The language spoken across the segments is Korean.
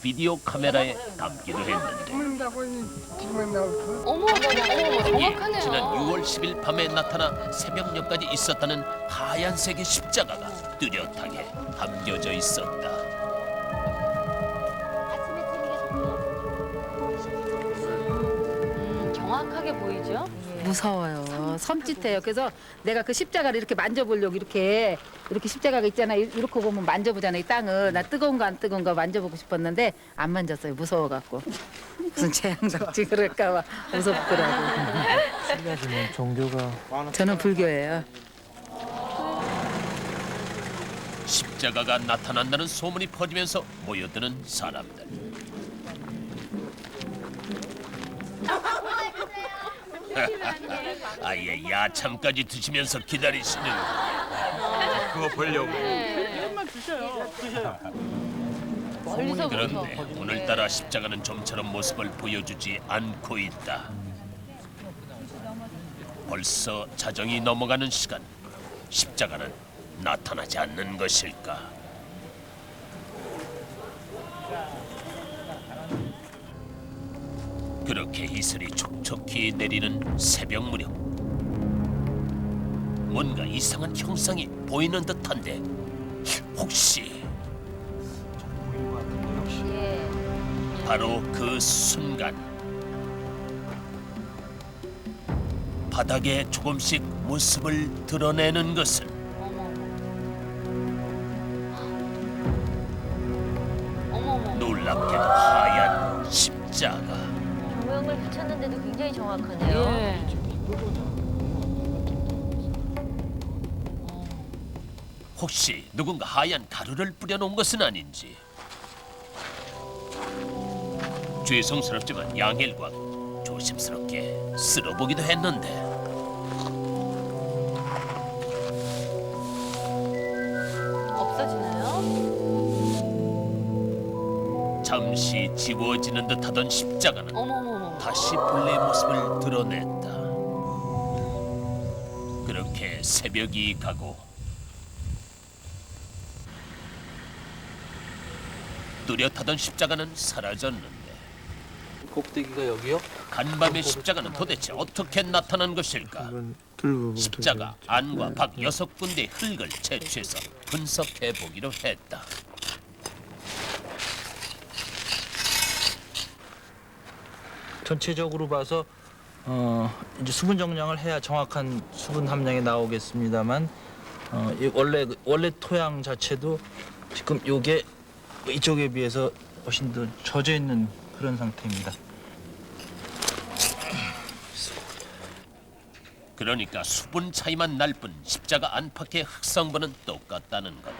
비디오 카메라에 담기도 했는데 어머, 정확하네요. 지난 6월 10일 밤에 나타나 새벽녘까지 있었다는 하얀색의 십자가가 뚜렷하게 담겨져 있었다. 정확하게 보이죠? 무서워요. 섬찟해요. 그래서 내가 그 십자가를 이렇게 만져보려고 이렇게 십자가가 있잖아요. 이렇게 보면 만져보잖아요. 이 땅을. 나 뜨거운가 안 뜨거운가 만져보고 싶었는데 안 만졌어요. 무서워갖고. 무슨 재앙당치 그럴까 봐 무섭더라고. 신라지는 종교가 저는 불교예요. 십자가가 나타난다는 소문이 퍼지면서 모여드는 사람들. 아예 야참까지 드시면서 기다리시는 그거 보려고. 멀리서 그런데 오늘따라 십자가는 좀처럼 모습을 보여주지 않고 있다. 벌써 자정이 넘어가는 시간. 십자가는 나타나지 않는 것일까? 그렇게 이슬이 촉촉히 내리는 새벽 무렵 뭔가 이상한 형상이 보이는 듯한데 혹시 바로 그 순간 바닥에 조금씩 모습을 드러내는 것은 놀랍게도 하얀 십자가. 조명을 붙였는데도 굉장히 정확하네요. 예. 혹시 누군가 하얀 가루를 뿌려놓은 것은 아닌지. 죄송스럽지만 양일광 조심스럽게 쓸어보기도 했는데 없어지나요? 잠시 지워지는 듯하던 십자가는 어머머머. 다시 본래의 모습을 드러냈다. 그렇게 새벽이 가고 뚜렷하던 십자가는 사라졌는데 꼭대기가 여기요? 간밤의 십자가는 도대체 어떻게 나타난 것일까? 한번 뚫고 십자가 안과 밖 6군데의 흙을 채취해서 분석해 보기로 했다. 전체적으로 봐서 이제 수분 정량을 해야 정확한 수분 함량이 나오겠습니다만 이 원래 토양 자체도 지금 요게 이쪽에 비해서 훨씬 더 젖어 있는 그런 상태입니다. 그러니까 수분 차이만 날 뿐 십자가 안팎의 흙성분은 똑같다는 것.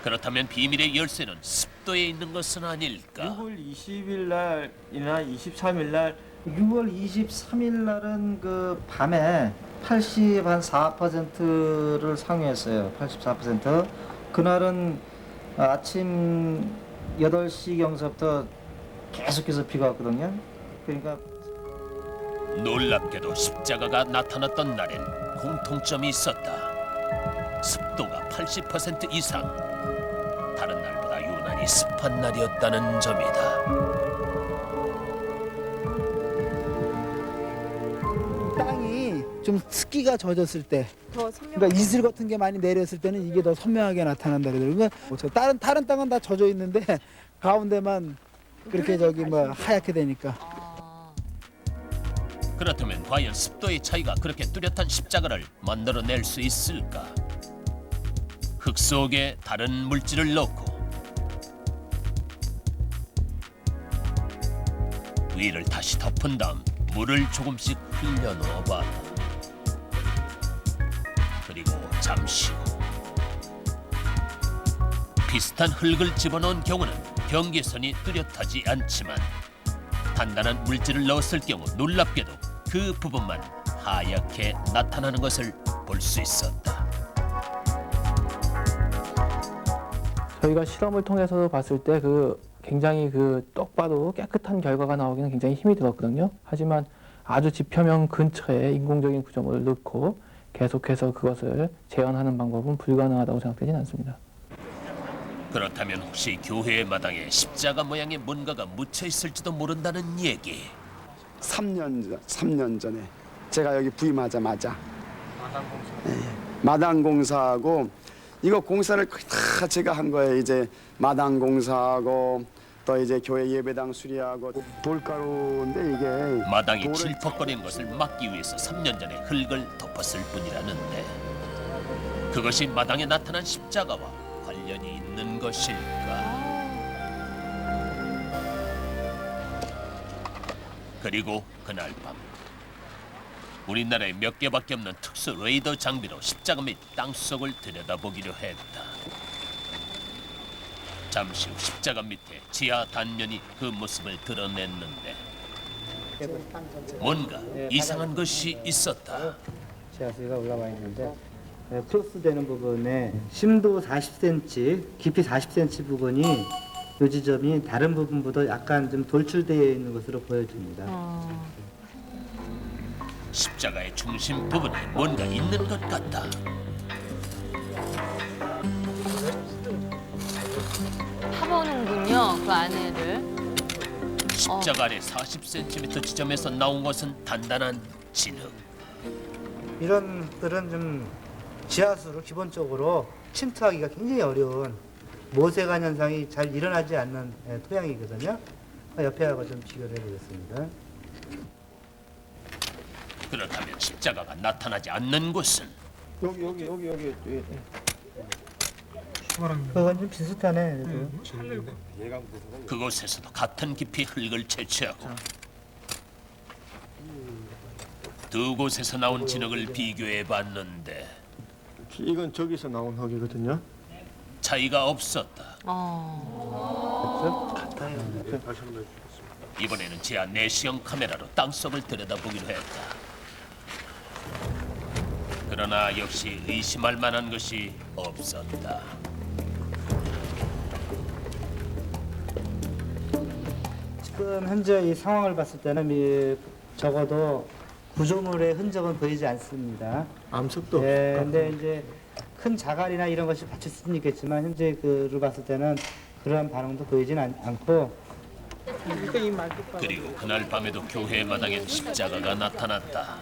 그렇다면 비밀의 열쇠는 습도에 있는 것은 아닐까? 6월 20일 날이나 23일 날 6월 23일 날은 그 밤에 84%를 상회했어요. 84%. 그날은 아침 8시경서부터 계속해서 비가 왔거든요. 그러니까 놀랍게도 십자가가 나타났던 날엔 공통점이 있었다. 습도가 80% 이상. 다른 날보다 유난히 습한 날이었다는 점이다. 땅이 좀 습기가 젖었을 때, 그러니까 이슬 같은 게 많이 내렸을 때는 이게 더 선명하게 나타난다 그러더라고요. 그러니까 다른 땅은 다 젖어 있는데 가운데만 그렇게 하얗게 되니까. 그렇다면 과연 습도의 차이가 그렇게 뚜렷한 십자가를 만들어낼 수 있을까? 흙 속에 다른 물질을 넣고 위를 다시 덮은 다음 물을 조금씩 흘려 넣어봐라. 그리고 잠시 후 비슷한 흙을 집어넣은 경우는 경계선이 뚜렷하지 않지만 단단한 물질을 넣었을 경우 놀랍게도 그 부분만 하얗게 나타나는 것을 볼 수 있었다. 저희가 실험을 통해서 봤을 때 굉장히 떡 봐도 깨끗한 결과가 나오기는 굉장히 힘이 들었거든요. 하지만 아주 지표면 근처에 인공적인 구조물을 넣고 계속해서 그것을 재현하는 방법은 불가능하다고 생각되지는 않습니다. 그렇다면 혹시 교회 마당에 십자가 모양의 뭔가가 묻혀 있을지도 모른다는 얘기. 3년 전에 제가 여기 부임하자마자 마당 공사하고 이거 공사를 거의 다 제가 한 거예요. 이제 마당 공사하고 또 이제 교회 예배당 수리하고 돌가루인데 이게 마당이 돌을 질퍽거리는 것을 막기 위해서 3년 전에 흙을 덮었을 뿐이라는데 그것이 마당에 나타난 십자가와 관련이 있는 것일까? 그리고 그날 밤 우리나라에 몇 개밖에 없는 특수 레이더 장비로 십자가 및 땅속을 들여다보기로 했다. 잠시 후 십자가 밑에 지하 단면이 그 모습을 드러냈는데 뭔가 이상한 것이 있었다. 지하수가 올라와 있는데 크로스 되는 부분에 심도 40cm, 깊이 40cm 부분이 이 지점이 다른 부분보다 약간 좀 돌출되어 있는 것으로 보여집니다. 십자가의 중심 부분에 뭔가 있는 것 같다. 파보는군요, 그 안에를. 십자가 아래 40cm 지점에서 나온 것은 단단한 진흙. 이런 것들은 좀 지하수를 기본적으로 침투하기가 굉장히 어려운 모세관 현상이 잘 일어나지 않는 토양이거든요. 옆에 하고 좀 비교를 해보겠습니다. 그렇다면 십자가가 나타나지 않는 곳은 여기. 그건 좀 비슷하네. 그곳에서도 같은 깊이 흙을 채취하고 두 곳에서 나온 진흙을 비교해 봤는데 이건 저기서 나온 흙이거든요. 차이가 없었다. 이번에는 지하 내시경 카메라로 땅속을 들여다보기로 했다. 그러나 역시 의심할 만한 것이 없었다. 지금 현재 이 상황을 봤을 때는 적어도 구조물의 흔적은 보이지 않습니다. 암석도 근데 이제 큰 자갈이나 이런 것이 받칠 수는 있겠지만 현재 그를 봤을 때는 그러한 반응도 보이진 않고. 그리고 그날 밤에도 교회 마당엔 십자가가 나타났다.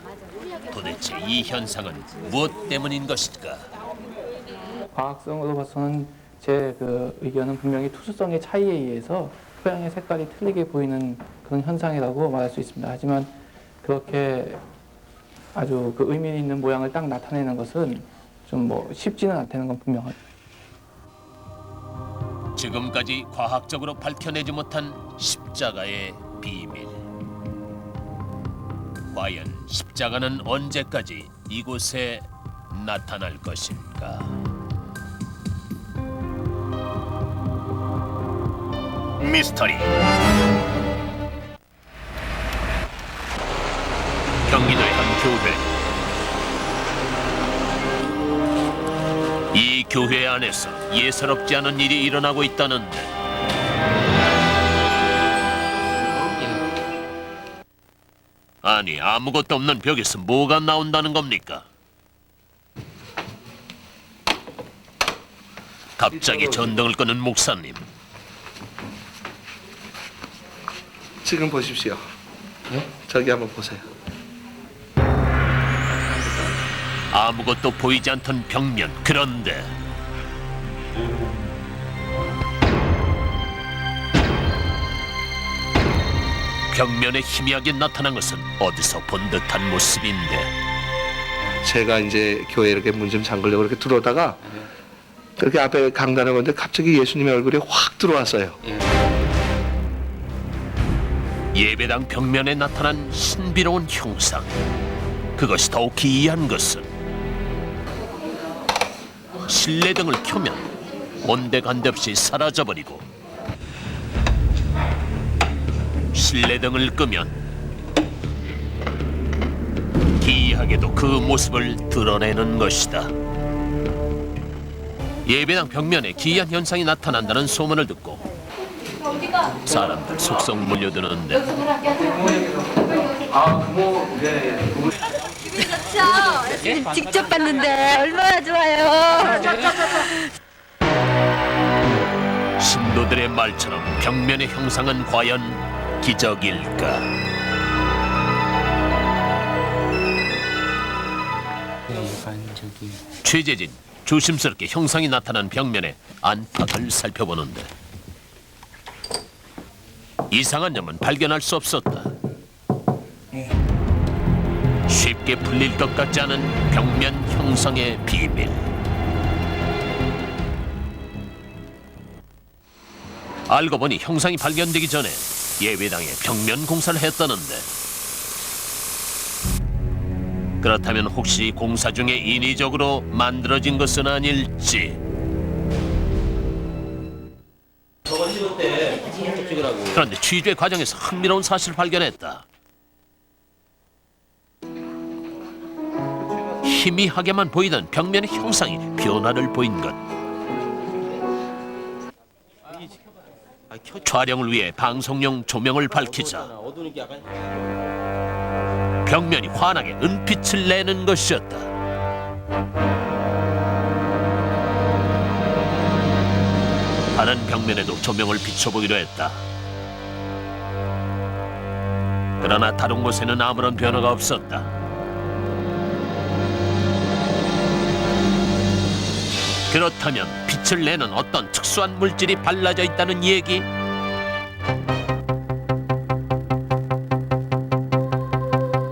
도대체 이 현상은 무엇 때문인 것일까? 과학성으로 봐서는 제 그 의견은 분명히 투수성의 차이에 의해서 토양의 색깔이 틀리게 보이는 그런 현상이라고 말할 수 있습니다. 하지만 그렇게 아주 그 의미 있는 모양을 딱 나타내는 것은 좀 쉽지는 않다는 건 분명하죠. 지금까지 과학적으로 밝혀내지 못한 십자가의 비밀. 과연 십자가는 언제까지 이곳에 나타날 것일까? 미스터리. 경기도의 한 교회. 이 교회 안에서 예사롭지 않은 일이 일어나고 있다는데 아니 아무것도 없는 벽에서 뭐가 나온다는 겁니까? 갑자기 전등을 끄는 목사님. 지금 보십시오. 저기 한번 보세요. 아무것도 보이지 않던 벽면. 그런데 벽면에 희미하게 나타난 것은 어디서 본 듯한 모습인데 제가 이제 교회 이렇게 문 좀 잠그려고 이렇게 들어오다가 그렇게 앞에 강단에 오는데 갑자기 예수님의 얼굴이 확 들어왔어요. 예배당 벽면에 나타난 신비로운 형상. 그것이 더욱 기이한 것은 실내등을 켜면 온데간데없이 사라져버리고 실내등을 끄면 기이하게도 그 모습을 드러내는 것이다. 예배당 벽면에 기이한 현상이 나타난다는 소문을 듣고 사람들 속속 몰려드는데 직접 봤는데 얼마나 좋아요. 선조들의 말처럼 벽면의 형상은 과연 기적일까? 최재진 조심스럽게 형상이 나타난 벽면의 안팎을 살펴보는데 이상한 점은 발견할 수 없었다. 쉽게 풀릴 것 같지 않은 벽면 형상의 비밀. 알고 보니 형상이 발견되기 전에 예배당에 벽면 공사를 했다는데 그렇다면 혹시 공사 중에 인위적으로 만들어진 것은 아닐지. 그런데 취재 과정에서 흥미로운 사실을 발견했다. 희미하게만 보이던 벽면의 형상이 변화를 보인 것. 촬영을 위해 방송용 조명을 밝히자 벽면이 환하게 은빛을 내는 것이었다. 다른 벽면에도 조명을 비춰보기로 했다. 그러나 다른 곳에는 아무런 변화가 없었다. 그렇다면 빛을 내는 어떤 특수한 물질이 발라져 있다는 얘기?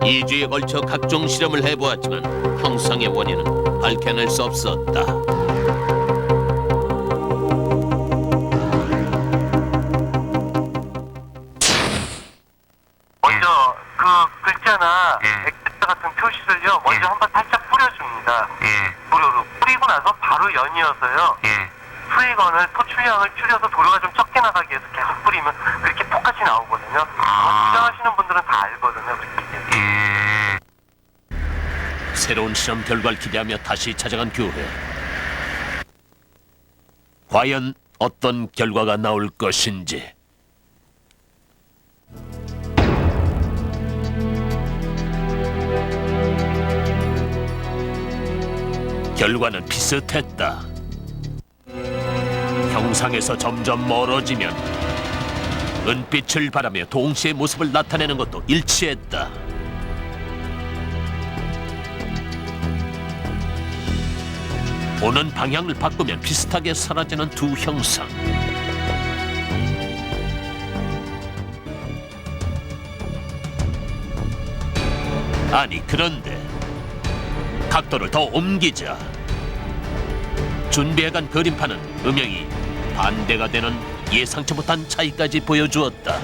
이 주에 걸쳐 각종 실험을 해보았지만 형상의 원인은 밝혀낼 수 없었다. 먼저 그 글자나 액자 같은 표시를요 먼저 한번 살짝 뿌려줍니다. 뿌리고 나서 바로 연이어서요. 수익원을 토출량을 줄여서 도료가 좀 적게 나가기 위해서 계속 뿌리면 그렇게 똑같이 나오거든요. 주장하시는 분들은 다 알거든요. 새로운 실험 결과를 기대하며 다시 찾아간 교회. 과연 어떤 결과가 나올 것인지. 결과는 비슷했다. 형상에서 점점 멀어지면 은빛을 바라며 동시에 모습을 나타내는 것도 일치했다. 보는 방향을 바꾸면 비슷하게 사라지는 두 형상. 아니 그런데 각도를 더 옮기자 준비해간 그림판은 음영이 반대가 되는 예상치 못한 차이까지 보여주었다.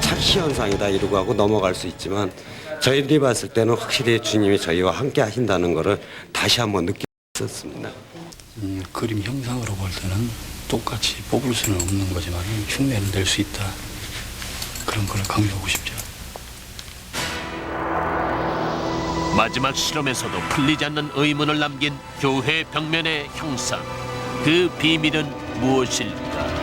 착시 현상이다 이러고 하고 넘어갈 수 있지만 저희들이 봤을 때는 확실히 주님이 저희와 함께 하신다는 것을 다시 한번 느꼈었습니다. 그림 형상으로 볼 때는 똑같이 뽑을 수는 없는 거지만 흉내를 낼 수 있다. 그런 걸 강조하고 싶죠. 마지막 실험에서도 풀리지 않는 의문을 남긴 교회 벽면의 형상. 그 비밀은 무엇일까?